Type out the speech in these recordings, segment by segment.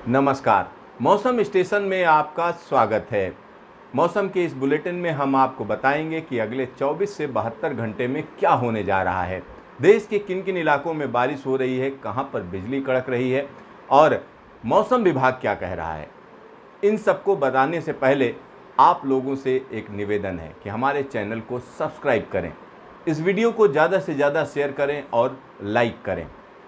नमस्कार। मौसम स्टेशन में आपका स्वागत है। मौसम के इस बुलेटिन में हम आपको बताएंगे कि अगले 24 से 72 घंटे में क्या होने जा रहा है। देश के किन किन इलाकों में बारिश हो रही है, कहां पर बिजली कड़क रही है और मौसम विभाग क्या कह रहा है। इन सबको बताने से पहले आप लोगों से एक निवेदन है कि हमारे चैनल को सब्सक्राइब करें, इस वीडियो को ज़्यादा से ज़्यादा शेयर करें और लाइक करें।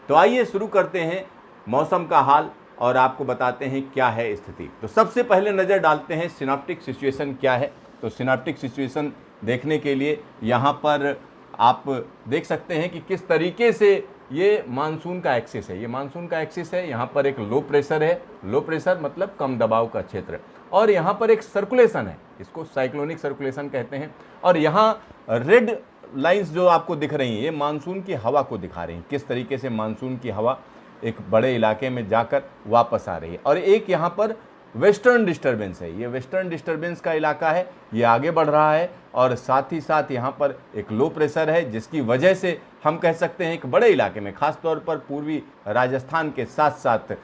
तो आइए शुरू करते हैं मौसम का हाल और आपको बताते हैं क्या है स्थिति। तो सबसे पहले नज़र डालते हैं सिनॉप्टिक सिचुएशन क्या है। तो सिनॉप्टिक सिचुएशन देखने के लिए यहाँ पर आप देख सकते हैं कि किस तरीके से ये मानसून का एक्सिस है। ये मानसून का एक्सिस है, यहाँ पर एक लो प्रेशर है, लो प्रेशर मतलब कम दबाव का क्षेत्र, और यहाँ पर एक सर्कुलेशन है, इसको साइक्लोनिक सर्कुलेशन कहते हैं। और यहाँ रेड लाइंस जो आपको दिख रही हैं ये मानसून की हवा को दिखा रही हैं, किस तरीके से मानसून की हवा एक बड़े इलाके में जाकर वापस आ रही है। और एक यहाँ पर वेस्टर्न डिस्टर्बेंस है, ये वेस्टर्न डिस्टर्बेंस का इलाका है, ये आगे बढ़ रहा है और साथ ही साथ यहाँ पर एक लो प्रेशर है, जिसकी वजह से हम कह सकते हैं एक बड़े इलाके में, खासतौर पर पूर्वी राजस्थान के साथ साथ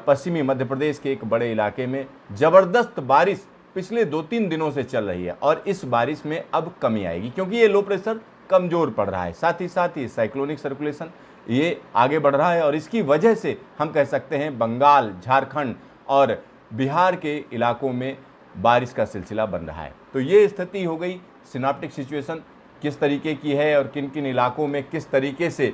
पश्चिमी मध्य प्रदेश के एक बड़े इलाके में ज़बरदस्त बारिश पिछले 2-3 दिनों से चल रही है। और इस बारिश में अब कमी आएगी क्योंकि ये लो प्रेशर कमज़ोर पड़ रहा है, साथ ही साथ ये साइक्लोनिक सर्कुलेशन ये आगे बढ़ रहा है और इसकी वजह से हम कह सकते हैं बंगाल, झारखंड और बिहार के इलाकों में बारिश का सिलसिला बन रहा है। तो ये स्थिति हो गई सिनॉप्टिक सिचुएशन किस तरीके की है और किन किन इलाकों में किस तरीके से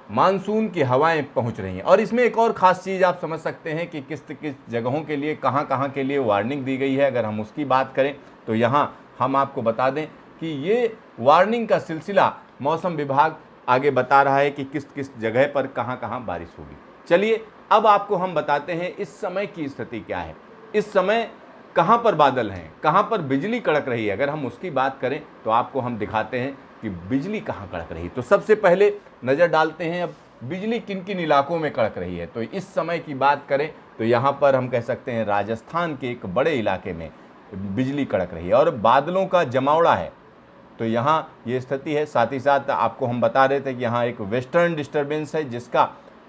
मानसून की हवाएं पहुंच रही हैं। और इसमें एक और ख़ास चीज़ आप समझ सकते हैं कि किस किस जगहों के लिए कहां कहां के लिए वार्निंग दी गई है। अगर हम उसकी बात करें तो यहां हम आपको बता दें कि ये वार्निंग का सिलसिला मौसम विभाग आगे बता रहा है कि किस किस जगह पर कहां कहां बारिश होगी। चलिए अब आपको हम बताते हैं इस समय की स्थिति क्या है, इस समय कहां पर बादल हैं, कहां पर बिजली कड़क रही है। अगर हम उसकी बात करें तो आपको हम दिखाते हैं कि बिजली कहां कड़क रही है। तो सबसे पहले नज़र डालते हैं अब बिजली किन किन इलाकों में कड़क रही है। तो इस समय की बात करें तो यहाँ पर हम कह सकते हैं राजस्थान के एक बड़े इलाके में बिजली कड़क रही है और बादलों का जमावड़ा है। तो यहाँ ये स्थिति है। साथ ही साथ आपको हम बता रहे थे कि यहाँ एक वेस्टर्न डिस्टर्बेंस है जिसका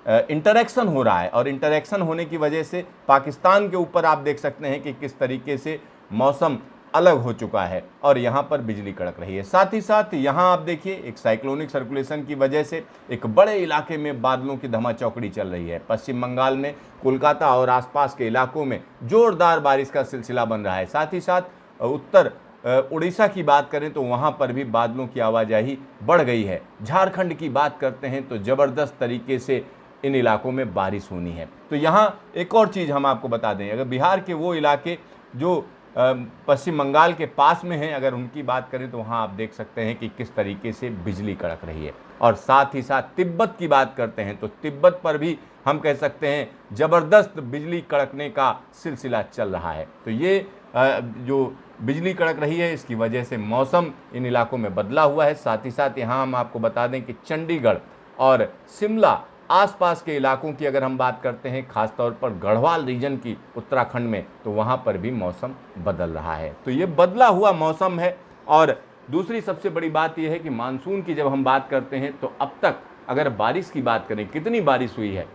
इंटरेक्शन हो रहा है और इंटरेक्शन होने की वजह से पाकिस्तान के ऊपर आप देख सकते हैं कि किस तरीके से मौसम अलग हो चुका है और यहाँ पर बिजली कड़क रही है। साथ ही साथ यहाँ आप देखिए एक साइक्लोनिक सर्कुलेशन की वजह से एक बड़े इलाके में बादलों की धमाचौकड़ी चल रही है। पश्चिम बंगाल में कोलकाता और आसपास के इलाकों में जोरदार बारिश का सिलसिला बन रहा है। साथ ही साथ उत्तर उड़ीसा की बात करें तो वहाँ पर भी बादलों की आवाजाही बढ़ गई है। झारखंड की बात करते हैं तो ज़बरदस्त तरीके से इन इलाकों में बारिश होनी है। तो यहाँ एक और चीज़ हम आपको बता दें, अगर बिहार के वो इलाके जो पश्चिम बंगाल के पास में हैं, अगर उनकी बात करें तो वहाँ आप देख सकते हैं कि किस तरीके से बिजली कड़क रही है। और साथ ही साथ तिब्बत की बात करते हैं तो तिब्बत पर भी हम कह सकते हैं ज़बरदस्त बिजली कड़कने का सिलसिला चल रहा है। तो ये जो बिजली कड़क रही है इसकी वजह से मौसम इन इलाकों में बदला हुआ है। साथ ही साथ यहाँ हम आपको बता दें कि चंडीगढ़ और शिमला आसपास के इलाकों की अगर हम बात करते हैं, खासतौर पर गढ़वाल रीजन की उत्तराखंड में, तो वहाँ पर भी मौसम बदल रहा है। तो ये बदला हुआ मौसम है। और दूसरी सबसे बड़ी बात यह है कि मानसून की जब हम बात करते हैं तो अब तक अगर बारिश की बात करें कितनी बारिश हुई है,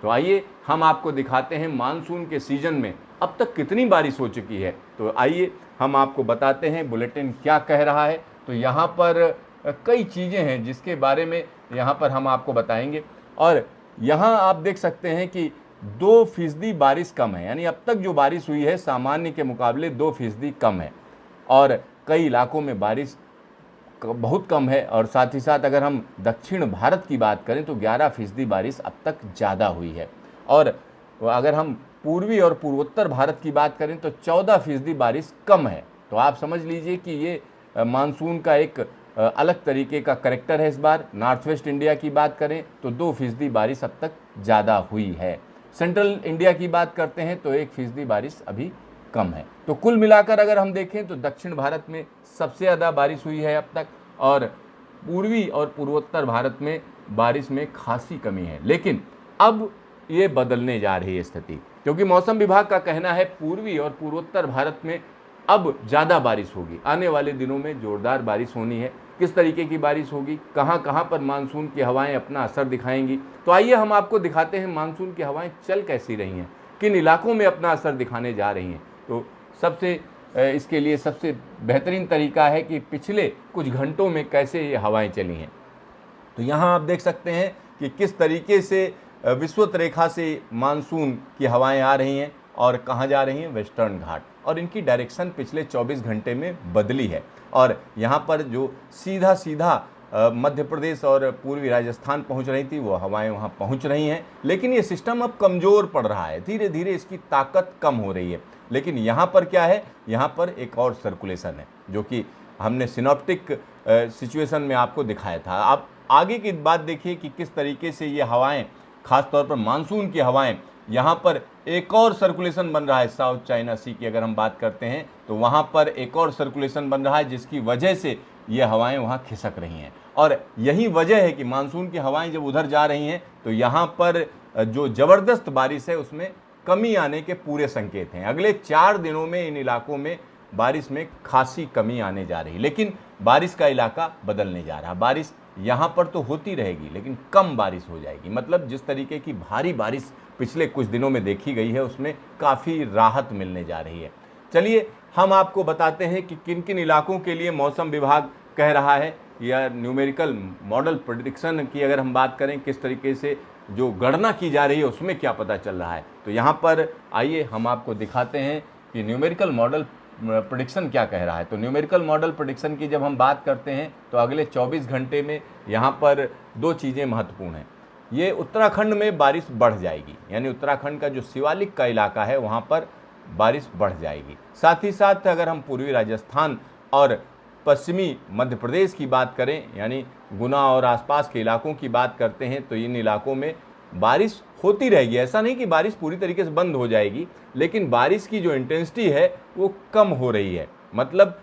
तो आइए हम आपको दिखाते हैं मानसून के सीज़न में अब तक कितनी बारिश हो चुकी है। तो आइए हम आपको बताते हैं बुलेटिन क्या कह रहा है। तो यहाँ पर कई चीज़ें हैं जिसके बारे में यहाँ पर हम आपको बताएंगे। और यहाँ आप देख सकते हैं कि 2% बारिश कम है, यानी अब तक जो बारिश हुई है सामान्य के मुकाबले 2% कम है और कई इलाकों में बारिश बहुत कम है। और साथ ही साथ अगर हम दक्षिण भारत की बात करें तो 11% बारिश अब तक ज़्यादा हुई है। और अगर हम पूर्वी और पूर्वोत्तर भारत की बात करें तो 14% बारिश कम है। तो आप समझ लीजिए कि ये मानसून का एक अलग तरीके का करेक्टर है इस बार। नॉर्थ वेस्ट इंडिया की बात करें तो 2% बारिश अब तक ज़्यादा हुई है। सेंट्रल इंडिया की बात करते हैं तो 1% बारिश अभी कम है। तो कुल मिलाकर अगर हम देखें तो दक्षिण भारत में सबसे ज़्यादा बारिश हुई है अब तक और पूर्वी और पूर्वोत्तर भारत में बारिश में खासी कमी है। लेकिन अब ये बदलने जा रही है स्थिति, क्योंकि मौसम विभाग का कहना है पूर्वी और पूर्वोत्तर भारत में अब ज़्यादा बारिश होगी। आने वाले दिनों में ज़ोरदार बारिश होनी है। किस तरीके की बारिश होगी, कहाँ कहाँ पर मानसून की हवाएं अपना असर दिखाएंगी, तो आइए हम आपको दिखाते हैं मानसून की हवाएं चल कैसी रही हैं, किन इलाकों में अपना असर दिखाने जा रही हैं। तो इसके लिए सबसे बेहतरीन तरीका है कि पिछले कुछ घंटों में कैसे ये हवाएं चली हैं। तो यहाँ आप देख सकते हैं कि किस तरीके से विषुवत रेखा से मानसून की हवाएं आ रही हैं और कहाँ जा रही हैं, वेस्टर्न घाट, और इनकी डायरेक्शन पिछले 24 घंटे में बदली है। और यहाँ पर जो सीधा सीधा मध्य प्रदेश और पूर्वी राजस्थान पहुँच रही थी वो हवाएं वहाँ पहुँच रही हैं, लेकिन ये सिस्टम अब कमज़ोर पड़ रहा है, धीरे धीरे इसकी ताकत कम हो रही है। लेकिन यहाँ पर क्या है, यहाँ पर एक और सर्कुलेशन है जो कि हमने सिनॉप्टिक सिचुएशन में आपको दिखाया था। आप आगे की बात देखिए कि किस तरीके से ये हवाएं, खास तौर पर मानसून की हवाएं, यहाँ पर एक और सर्कुलेशन बन रहा है। साउथ चाइना सी की अगर हम बात करते हैं तो वहाँ पर एक और सर्कुलेशन बन रहा है जिसकी वजह से ये हवाएं वहाँ खिसक रही हैं। और यही वजह है कि मानसून की हवाएं जब उधर जा रही हैं तो यहाँ पर जो ज़बरदस्त बारिश है उसमें कमी आने के पूरे संकेत हैं। अगले 4 दिनों में इन इलाकों में बारिश में खासी कमी आने जा रही है, लेकिन बारिश का इलाका बदलने जा रहा है। बारिश यहाँ पर तो होती रहेगी लेकिन कम बारिश हो जाएगी। मतलब जिस तरीके की भारी बारिश पिछले कुछ दिनों में देखी गई है उसमें काफ़ी राहत मिलने जा रही है। चलिए हम आपको बताते हैं कि किन किन इलाकों के लिए मौसम विभाग कह रहा है, या न्यूमेरिकल मॉडल प्रेडिक्शन की अगर हम बात करें किस तरीके से जो गणना की जा रही है उसमें क्या पता चल रहा है। तो यहाँ पर आइए हम आपको दिखाते हैं कि न्यूमेरिकल मॉडल प्रेडिक्शन क्या कह रहा है। तो न्यूमेरिकल मॉडल प्रेडिक्शन की जब हम बात करते हैं तो अगले 24 घंटे में यहाँ पर 2 चीज़ें महत्वपूर्ण हैं। ये उत्तराखंड में बारिश बढ़ जाएगी, यानी उत्तराखंड का जो शिवालिक का इलाका है वहाँ पर बारिश बढ़ जाएगी। साथ ही साथ अगर हम पूर्वी राजस्थान और पश्चिमी मध्य प्रदेश की बात करें, यानी गुना और आसपास के इलाकों की बात करते हैं, तो इन इलाकों में बारिश होती रहेगी। ऐसा नहीं कि बारिश पूरी तरीके से बंद हो जाएगी, लेकिन बारिश की जो इंटेंसिटी है वो कम हो रही है। मतलब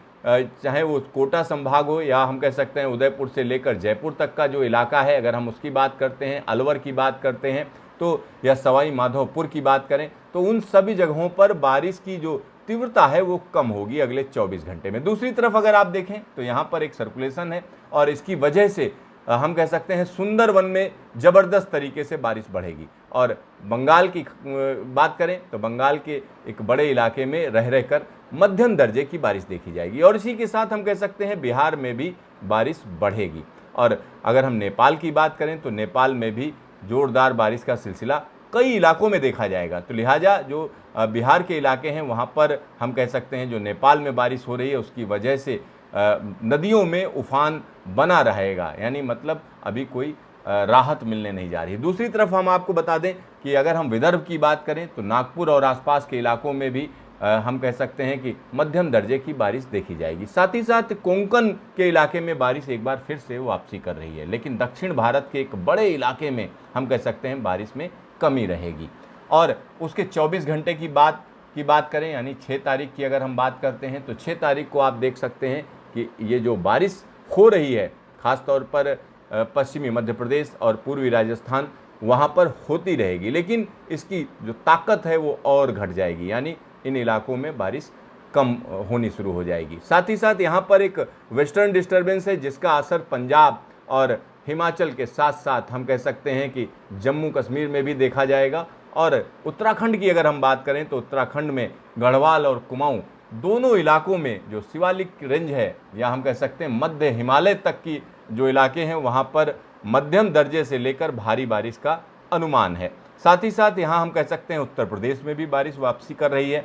चाहे वो कोटा संभाग हो या हम कह सकते हैं उदयपुर से लेकर जयपुर तक का जो इलाका है, अगर हम उसकी बात करते हैं, अलवर की बात करते हैं तो, या सवाई माधोपुर की बात करें तो उन सभी जगहों पर बारिश की जो तीव्रता है वो कम होगी अगले 24 घंटे में। दूसरी तरफ अगर आप देखें तो यहाँ पर एक सर्कुलेशन है और इसकी वजह से हम कह सकते हैं सुंदरवन में ज़बरदस्त तरीके से बारिश बढ़ेगी। और बंगाल की बात करें तो बंगाल के एक बड़े इलाके में रह रहकर मध्यम दर्जे की बारिश देखी जाएगी। और इसी के साथ हम कह सकते हैं बिहार में भी बारिश बढ़ेगी। और अगर हम नेपाल की बात करें तो नेपाल में भी ज़ोरदार बारिश का सिलसिला कई इलाकों में देखा जाएगा। तो लिहाजा जो बिहार के इलाके हैं वहाँ पर हम कह सकते हैं जो नेपाल में बारिश हो रही है उसकी वजह से नदियों में उफान बना रहेगा, यानी मतलब अभी कोई राहत मिलने नहीं जा रही। दूसरी तरफ हम आपको बता दें कि अगर हम विदर्भ की बात करें तो नागपुर और आसपास के इलाकों में भी हम कह सकते हैं कि मध्यम दर्जे की बारिश देखी जाएगी। साथ ही साथ कोंकण के इलाके में बारिश एक बार फिर से वापसी कर रही है, लेकिन दक्षिण भारत के एक बड़े इलाके में हम कह सकते हैं बारिश में कमी रहेगी। और उसके 24 घंटे की बात करें, यानी 6 तारीख की अगर हम बात करते हैं तो 6 तारीख को आप देख सकते हैं कि ये जो बारिश हो रही है ख़ास तौर पर पश्चिमी मध्य प्रदेश और पूर्वी राजस्थान वहाँ पर होती रहेगी, लेकिन इसकी जो ताकत है वो और घट जाएगी, यानी इन इलाकों में बारिश कम होनी शुरू हो जाएगी। साथ ही साथ यहाँ पर एक वेस्टर्न डिस्टर्बेंस है जिसका असर पंजाब और हिमाचल के साथ साथ हम कह सकते हैं कि जम्मू कश्मीर में भी देखा जाएगा। और उत्तराखंड की अगर हम बात करें तो उत्तराखंड में गढ़वाल और कुमाऊं दोनों इलाकों में जो शिवालिक रेंज है या हम कह सकते हैं मध्य हिमालय तक की जो इलाके हैं वहाँ पर मध्यम दर्जे से लेकर भारी बारिश का अनुमान है। साथ ही साथ यहाँ हम कह सकते हैं उत्तर प्रदेश में भी बारिश वापसी कर रही है,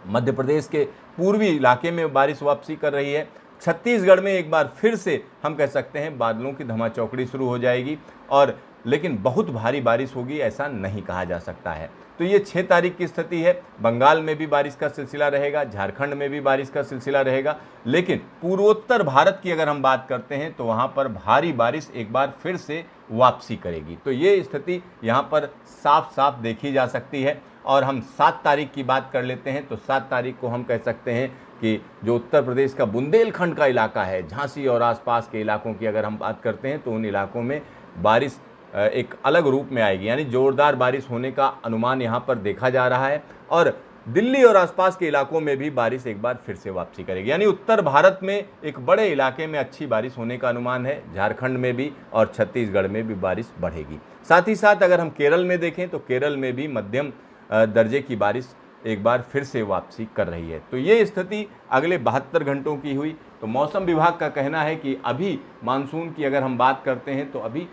मध्य प्रदेश के पूर्वी इलाके में बारिश वापसी कर रही है, छत्तीसगढ़ में एक बार फिर से हम कह सकते हैं बादलों की धमाचौकड़ी शुरू हो जाएगी, और लेकिन बहुत भारी बारिश होगी ऐसा नहीं कहा जा सकता है। तो ये 6 तारीख की स्थिति है। बंगाल में भी बारिश का सिलसिला रहेगा, झारखंड में भी बारिश का सिलसिला रहेगा, लेकिन पूर्वोत्तर भारत की अगर हम बात करते हैं तो वहाँ पर भारी बारिश एक बार फिर से वापसी करेगी। तो ये स्थिति यहाँ पर साफ साफ देखी जा सकती है। और हम 7 तारीख की बात कर लेते हैं तो 7 तारीख को हम कह सकते हैं कि जो उत्तर प्रदेश का बुंदेलखंड का इलाका है, झांसी और आसपास के इलाकों की अगर हम बात करते हैं तो उन इलाकों में बारिश एक अलग रूप में आएगी, यानी ज़ोरदार बारिश होने का अनुमान यहाँ पर देखा जा रहा है। और दिल्ली और आसपास के इलाकों में भी बारिश एक बार फिर से वापसी करेगी, यानी उत्तर भारत में एक बड़े इलाके में अच्छी बारिश होने का अनुमान है। झारखंड में भी और छत्तीसगढ़ में भी बारिश बढ़ेगी। साथ ही साथ अगर हम केरल में देखें तो केरल में भी मध्यम दर्जे की बारिश एक बार फिर से वापसी कर रही है। तो ये स्थिति अगले 72 घंटों की हुई। तो मौसम विभाग का कहना है कि अभी मानसून की अगर हम बात करते हैं तो अभी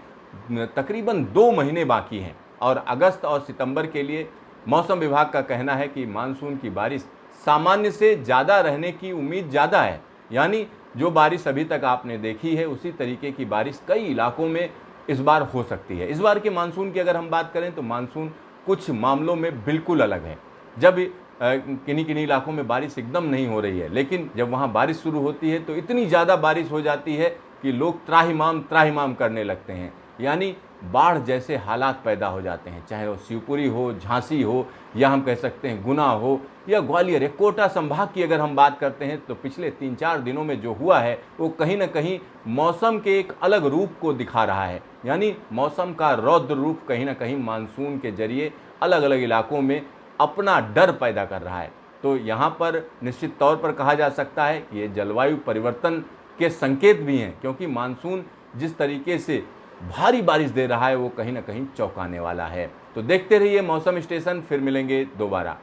तकरीबन 2 महीने बाकी हैं और अगस्त और सितंबर के लिए मौसम विभाग का कहना है कि मानसून की बारिश सामान्य से ज़्यादा रहने की उम्मीद ज़्यादा है। यानी जो बारिश अभी तक आपने देखी है उसी तरीके की बारिश कई इलाकों में इस बार हो सकती है। इस बार के मानसून की अगर हम बात करें तो मानसून कुछ मामलों में बिल्कुल अलग है। जब किन्हीं किन्हीं इलाकों में बारिश एकदम नहीं हो रही है, लेकिन जब वहाँ बारिश शुरू होती है तो इतनी ज़्यादा बारिश हो जाती है कि लोग त्राहिमाम त्राहिमाम करने लगते हैं। यानी बाढ़ जैसे हालात पैदा हो जाते हैं, चाहे वो शिवपुरी हो, झांसी हो, या हम कह सकते हैं गुना हो या ग्वालियर या कोटा संभाग की अगर हम बात करते हैं तो पिछले 3-4 दिनों में जो हुआ है वो कहीं ना कहीं मौसम के एक अलग रूप को दिखा रहा है। यानी मौसम का रौद्र रूप कहीं ना कहीं मानसून के जरिए अलग अलग इलाकों में अपना डर पैदा कर रहा है। तो यहाँ पर निश्चित तौर पर कहा जा सकता है कि ये जलवायु परिवर्तन के संकेत भी हैं, क्योंकि मानसून जिस तरीके से भारी बारिश दे रहा है वो कहीं ना कहीं चौंकाने वाला है। तो देखते रहिए मौसम स्टेशन, फिर मिलेंगे दोबारा।